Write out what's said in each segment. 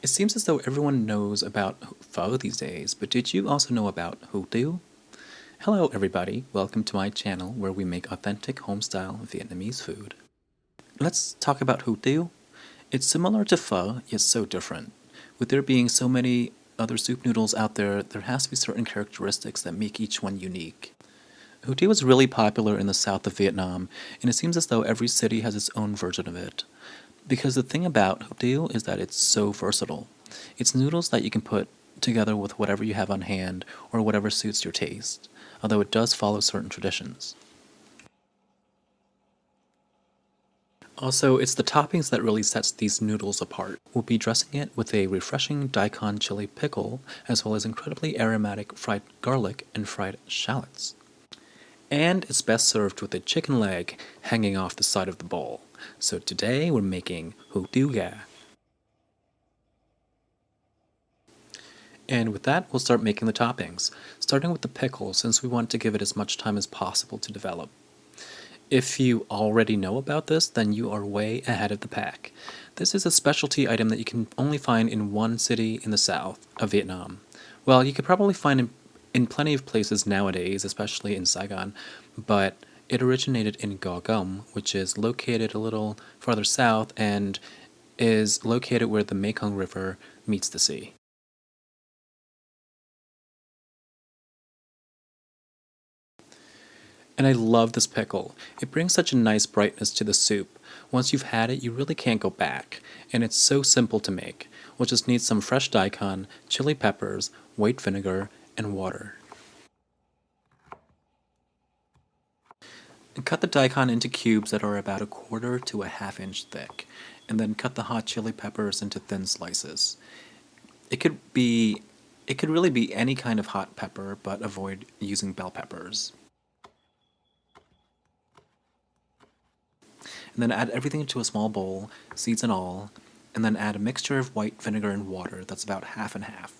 It seems as though everyone knows about pho these days, but did you also know about tieu? Hello everybody, welcome to my channel where we make authentic home-style Vietnamese food. Let's talk about tieu. It's similar to pho, yet so different. With there being so many other soup noodles out there, there has to be certain characteristics that make each one unique. Tieu is really popular in the south of Vietnam, and it seems as though every city has its own version of it. Because the thing about tieu is that it's so versatile. It's noodles that you can put together with whatever you have on hand or whatever suits your taste, although it does follow certain traditions. Also, it's the toppings that really sets these noodles apart. We'll be dressing it with a refreshing Daikon chili pickle, as well as incredibly aromatic fried garlic and fried shallots. And it's best served with a chicken leg hanging off the side of the bowl. So today we're making tieu gà. And with that, we'll start making the toppings, starting with the pickle since we want to give it as much time as possible to develop. If you already know about this, then you are way ahead of the pack. This is a specialty item that you can only find in one city in the south of Vietnam. Well, you could probably find it in plenty of places nowadays, especially in Saigon, but it originated in Daikon, which is located a little farther south and is located where the Mekong River meets the sea. And I love this pickle. It brings such a nice brightness to the soup. Once you've had it, you really can't go back. And it's so simple to make. We'll just need some fresh daikon, chili peppers, white vinegar, and water. And cut the daikon into cubes that are about 1/4 to a 1/2 inch thick. And then cut the hot chili peppers into thin slices. It could really be any kind of hot pepper, but avoid using bell peppers. And then add everything into a small bowl, seeds and all, and then add a mixture of white vinegar and water that's about 1/2 and 1/2.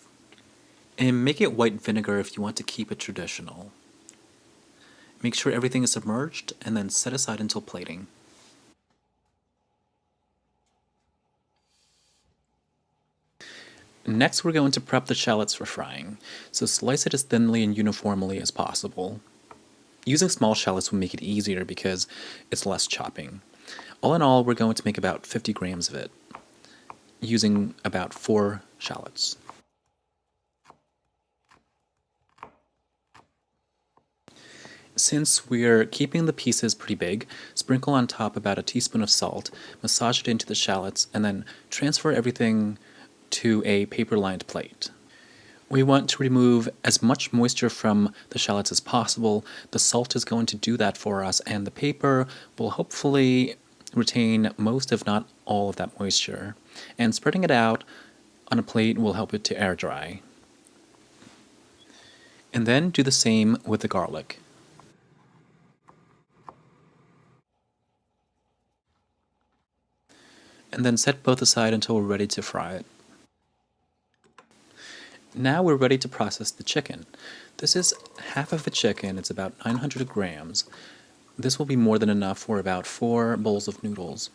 And make it white vinegar if you want to keep it traditional. Make sure everything is submerged and then set aside until plating. Next we're going to prep the shallots for frying, so slice it as thinly and uniformly as possible. Using small shallots will make it easier because it's less chopping. All in all, we're going to make about 50 grams of it, using about 4 shallots. Since we're keeping the pieces pretty big, sprinkle on top about a teaspoon of salt, massage it into the shallots, and then transfer everything to a paper-lined plate. We want to remove as much moisture from the shallots as possible. The salt is going to do that for us, and the paper will hopefully retain most, if not all, of that moisture. And spreading it out on a plate will help it to air dry. And then do the same with the garlic. And then set both aside until we're ready to fry it. Now we're ready to process the chicken. This is half of the chicken, it's about 900 grams. This will be more than enough for about 4 bowls of noodles.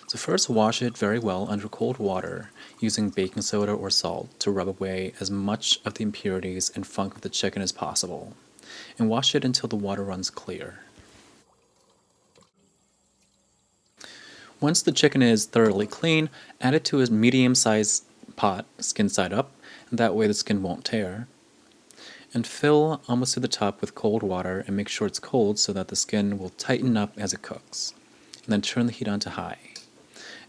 So first wash it very well under cold water using baking soda or salt to rub away as much of the impurities and funk of the chicken as possible. And wash it until the water runs clear. Once the chicken is thoroughly clean, add it to a medium-sized pot, skin side up, and that way the skin won't tear. And fill almost to the top with cold water and make sure it's cold so that the skin will tighten up as it cooks. And then turn the heat on to high.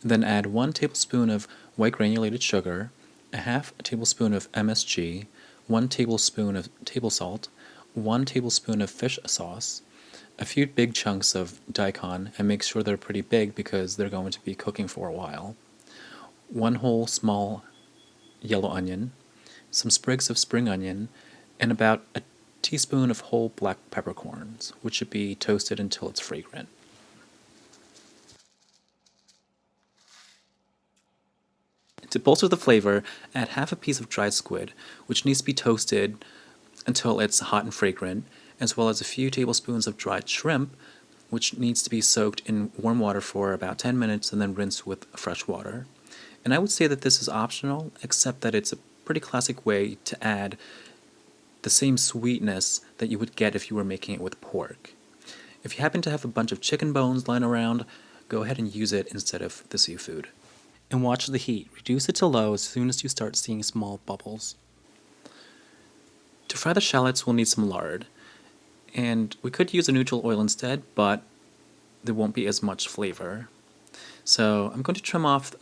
And then add 1 tablespoon of white granulated sugar, a 1/2 tablespoon of MSG, 1 tablespoon of table salt, 1 tablespoon of fish sauce, a few big chunks of daikon, and make sure they're pretty big because they're going to be cooking for a while, 1 whole small yellow onion, some sprigs of spring onion, and about a teaspoon of whole black peppercorns, which should be toasted until it's fragrant. To bolster the flavor, add 1/2 a piece of dried squid, which needs to be toasted until it's hot and fragrant, as well as a few tablespoons of dried shrimp, which needs to be soaked in warm water for about 10 minutes and then rinsed with fresh water. And I would say that this is optional, except that it's a pretty classic way to add the same sweetness that you would get if you were making it with pork. If you happen to have a bunch of chicken bones lying around, go ahead and use it instead of the seafood. And watch the heat. Reduce it to low as soon as you start seeing small bubbles. To fry the shallots, we'll need some lard. And we could use a neutral oil instead, but there won't be as much flavor. So I'm going to trim off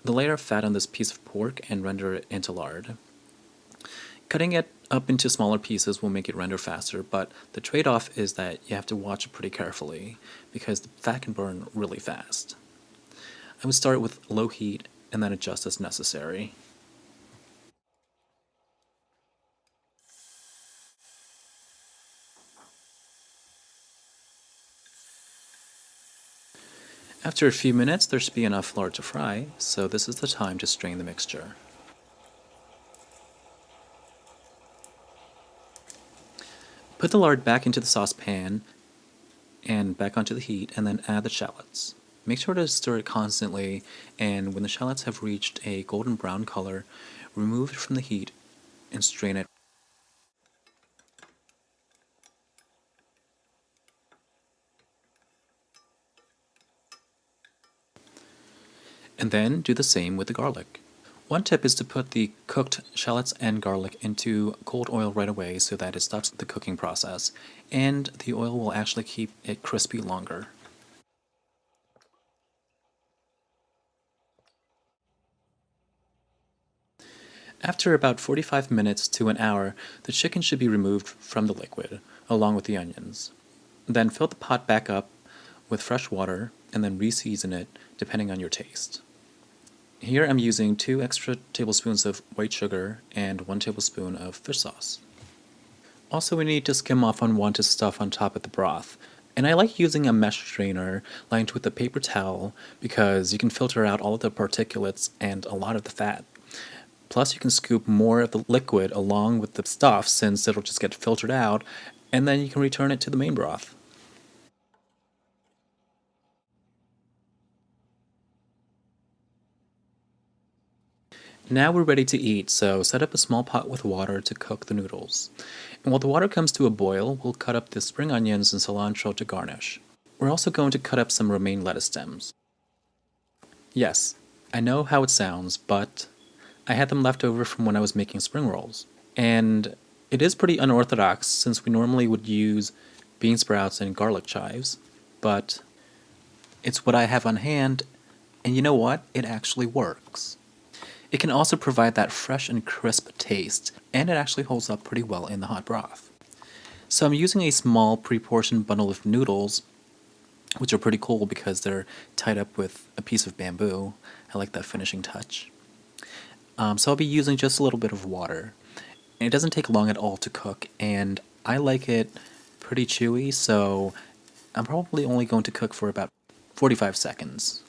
the layer of fat on this piece of pork and render it into lard. Cutting it up into smaller pieces will make it render faster, but the trade-off is that you have to watch it pretty carefully because the fat can burn really fast. I would start with low heat and then adjust as necessary. After a few minutes, there should be enough lard to fry, so this is the time to strain the mixture. Put the lard back into the saucepan and back onto the heat, and then add the shallots. Make sure to stir it constantly, and when the shallots have reached a golden brown color, remove it from the heat and strain it. And then do the same with the garlic. One tip is to put the cooked shallots and garlic into cold oil right away so that it stops the cooking process, and the oil will actually keep it crispy longer. After about 45 minutes to an hour, the chicken should be removed from the liquid, along with the onions. Then fill the pot back up with fresh water and then re-season it depending on your taste. Here I'm using 2 extra tablespoons of white sugar and 1 tablespoon of fish sauce. Also, we need to skim off unwanted stuff on top of the broth. And I like using a mesh strainer lined with a paper towel because you can filter out all of the particulates and a lot of the fat. Plus, you can scoop more of the liquid along with the stuff since it'll just get filtered out, and then you can return it to the main broth. Now we're ready to eat, so set up a small pot with water to cook the noodles. And while the water comes to a boil, we'll cut up the spring onions and cilantro to garnish. We're also going to cut up some romaine lettuce stems. Yes, I know how it sounds, but I had them left over from when I was making spring rolls. And it is pretty unorthodox since we normally would use bean sprouts and garlic chives, but it's what I have on hand, and you know what? It actually works. It can also provide that fresh and crisp taste, and it actually holds up pretty well in the hot broth. So I'm using a small pre-portioned bundle of noodles, which are pretty cool because they're tied up with a piece of bamboo. I like that finishing touch. So I'll be using just a little bit of water. And it doesn't take long at all to cook, and I like it pretty chewy, so I'm probably only going to cook for about 45 seconds.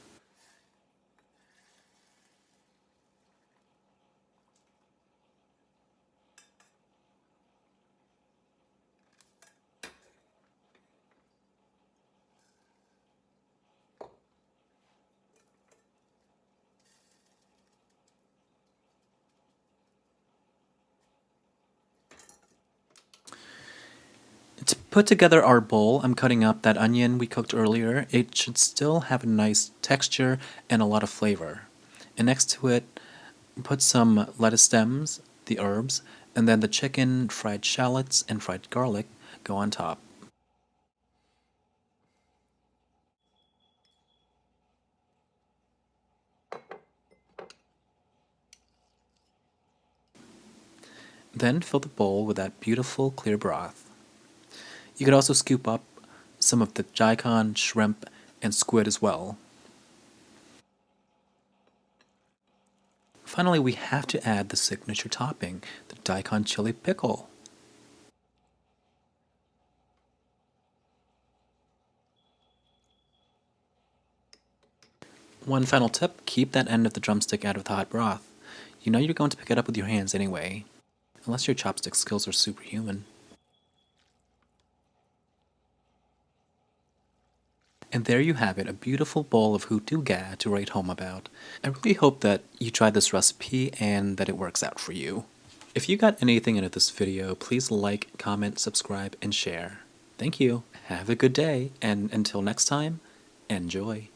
To put together our bowl, I'm cutting up that onion we cooked earlier. It should still have a nice texture and a lot of flavor. And next to it, put some lettuce stems, the herbs, and then the chicken, fried shallots, and fried garlic go on top. Then fill the bowl with that beautiful clear broth. You could also scoop up some of the daikon, shrimp, and squid as well. Finally, we have to add the signature topping, the daikon chili pickle. One final tip, keep that end of the drumstick out of the hot broth. You know you're going to pick it up with your hands anyway, unless your chopstick skills are superhuman. And there you have it, a beautiful bowl of hoo-doo-ga to write home about. I really hope that you try this recipe and that it works out for you. If you got anything out of this video, please like, comment, subscribe, and share. Thank you. Have a good day, and until next time, enjoy.